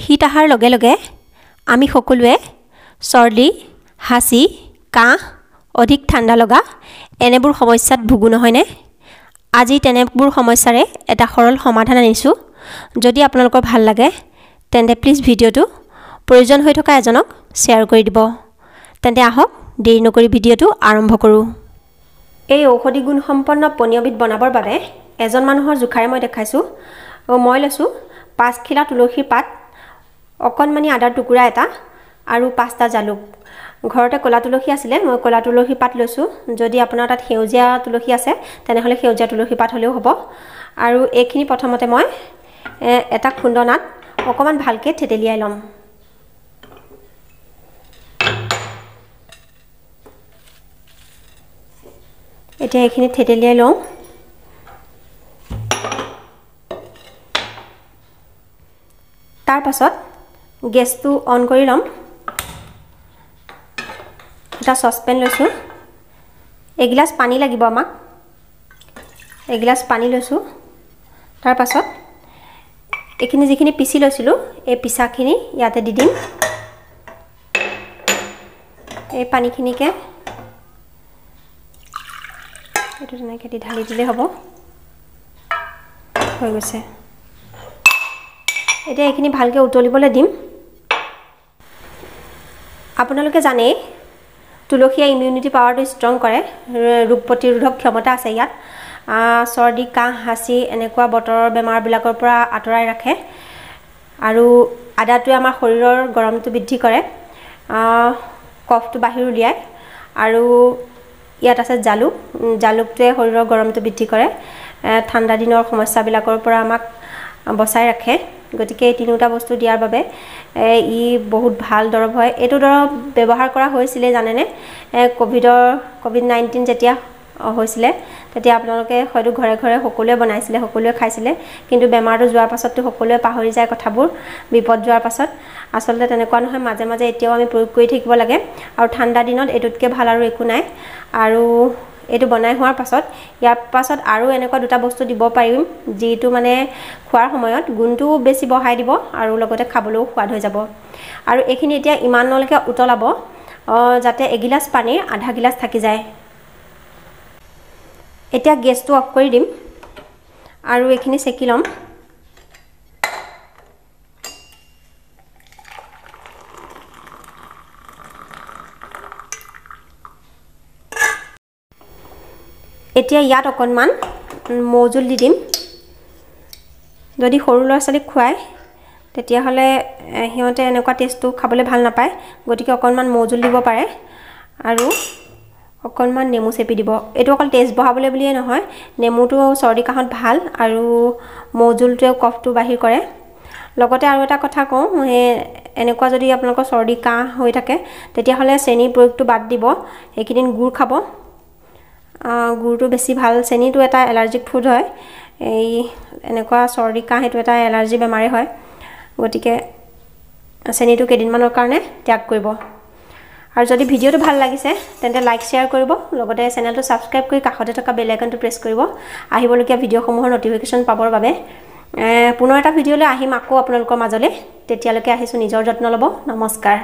শীত অহাৰ লগে লগে আমি সকলোৱে চৰ্দি, হাঁচি, কাহ, অধিক ঠাণ্ডা লগা এনেবোৰ সমস্যাত ভুগো নহয়নে? আজি তেনেবোৰ সমস্যাৰে এটা সৰল সমাধান আনিছোঁ। যদি আপোনালোকৰ ভাল লাগে তেন্তে প্লিজ ভিডিঅ'টো প্ৰয়োজন হৈ থকা এজনক শ্বেয়াৰ কৰি দিব। তেন্তে আহক দেৰি নকৰি ভিডিঅ'টো আৰম্ভ কৰোঁ। এই ঔষধি গুণসম্পন্ন পনীয়বিধ বনাবৰ বাবে এজন মানুহৰ জোখাৰে মই দেখাইছোঁ। মই লৈছোঁ 5 খিলা তুলসীৰ পাত, অকণমানি আদাৰ টুকুৰা এটা আৰু 5টা জালুক। ঘৰতে ক'লা তুলসী আছিলে, মই ক'লা তুলসী পাত লৈছোঁ। যদি আপোনাৰ তাত সেউজীয়া তুলসী আছে তেনেহ'লে সেউজীয়া তুলসী পাত হ'লেও হ'ব। আৰু এইখিনি প্ৰথমতে মই এটা খুন্দনাত অকণমান ভালকৈ থেতেলিয়াই ল'ম। এতিয়া এইখিনি থেতেলিয়াই লওঁ। তাৰ পাছত গেছটো অন কৰি ল'ম। এটা চচপেন লৈছোঁ। এগিলাচ পানী লাগিব আমাক। এগিলাচ পানী লৈছোঁ। তাৰ পাছত এইখিনি যিখিনি পিচি লৈছিলোঁ এই পিচাখিনি ইয়াতে দি দিম। এই পানীখিনিকে এইটো তেনেকৈ দি ঢালি দিলেই হ'ব। হৈ গৈছে। এতিয়া এইখিনি ভালকৈ উতলিবলৈ দিম। আপোনালোকে জানেই তুলসীয়ে ইমিউনিটি পাৱাৰটো ষ্ট্ৰং কৰে, ৰোগ প্ৰতিৰোধক ক্ষমতা আছে ইয়াত। চৰ্দি, কাহ, হাঁচি এনেকুৱা বতৰৰ বেমাৰবিলাকৰ পৰা আঁতৰাই ৰাখে। আৰু আদাটোৱে আমাৰ শৰীৰৰ গৰমটো বৃদ্ধি কৰে, কফটো বাহিৰ উলিয়ায়। আৰু ইয়াত আছে জালুক। জালুকটোৱে শৰীৰৰ গৰমটো বৃদ্ধি কৰে, ঠাণ্ডা দিনৰ সমস্যাবিলাকৰ পৰা আমাক বচাই ৰাখে। গতিকে এই তিনিওটা বস্তু দিয়াৰ বাবে ই বহুত ভাল দৰৱ হয়। এইটো দৰৱ ব্যৱহাৰ কৰা হৈছিলে জানেনে? ক'ভিড-19 যেতিয়া হৈছিলে তেতিয়া আপোনালোকে হয়তো ঘৰে ঘৰে সকলোৱে বনাইছিলে, সকলোৱে খাইছিলে। কিন্তু বেমাৰটো যোৱাৰ পাছততো সকলোৱে পাহৰি যায় কথাবোৰ, বিপদ যোৱাৰ পাছত। আচলতে তেনেকুৱা নহয়, মাজে মাজে এতিয়াও আমি প্ৰয়োগ কৰি থাকিব লাগে। আৰু ঠাণ্ডা দিনত এইটোতকৈ ভাল আৰু একো নাই। আৰু এইটো বনাই হোৱাৰ পাছত ইয়াৰ পাছত আৰু এনেকুৱা দুটা বস্তু দিব পাৰিম, যিটো মানে খোৱাৰ সময়ত গুণটোও বেছি বঢ়াই দিব আৰু লগতে খাবলৈও সোৱাদ হৈ যাব। আৰু এইখিনি এতিয়া ইমানলৈকে উতলাব যাতে এগিলাচ পানীৰ আধা গিলাচ থাকি যায়। এতিয়া গেছটো অফ কৰি দিম আৰু এইখিনি চেকি ল'ম। এতিয়া ইয়াত অকণমান মৌজোল দি দিম। যদি সৰু ল'ৰা ছোৱালীক খুৱায় তেতিয়াহ'লে সিহঁতে এনেকুৱা টেষ্টটো খাবলৈ ভাল নাপায়, গতিকে অকণমান মৌজোল দিব পাৰে। আৰু অকণমান নেমু চেপি দিব। এইটো অকল টেষ্ট বঢ়াবলৈ বুলিয়ে নহয়, নেমুটো চৰ্দি কাহত ভাল আৰু মৌজোলটোৱেও কফটো বাহিৰ কৰে। লগতে আৰু এটা কথা কওঁ, এনেকুৱা যদি আপোনালোকৰ চৰ্দি কাহ হৈ থাকে তেতিয়াহ'লে চেনিৰ প্ৰয়োগটো বাদ দিব। এইকেইদিন গুড় খাব। গুড়টো বেছি ভাল। চেনিটো এটা এলাৰ্জিক ফুড হয়। এনেকুৱা চৰ্দি কাহ এইটো এটা এলাৰ্জি বেমাৰেই হয়। গতিকে চেনিটো কেইদিনমানৰ কাৰণে ত্যাগ কৰিব। আৰু যদি ভিডিঅ'টো ভাল লাগিছে তেন্তে লাইক শ্বেয়াৰ কৰিব। লগতে চেনেলটো ছাবস্ক্ৰাইব কৰি কাষতে থকা বেল আইকনটো প্ৰেছ কৰিব আহিবলগীয়া ভিডিঅ'সমূহৰ নটিফিকেশ্যন পাবৰ বাবে। পুনৰ এটা ভিডিঅ'লৈ আহিম আকৌ আপোনালোকৰ মাজলৈ। তেতিয়ালৈকে আহিছোঁ, নিজৰ যত্ন ল'ব। নমস্কাৰ।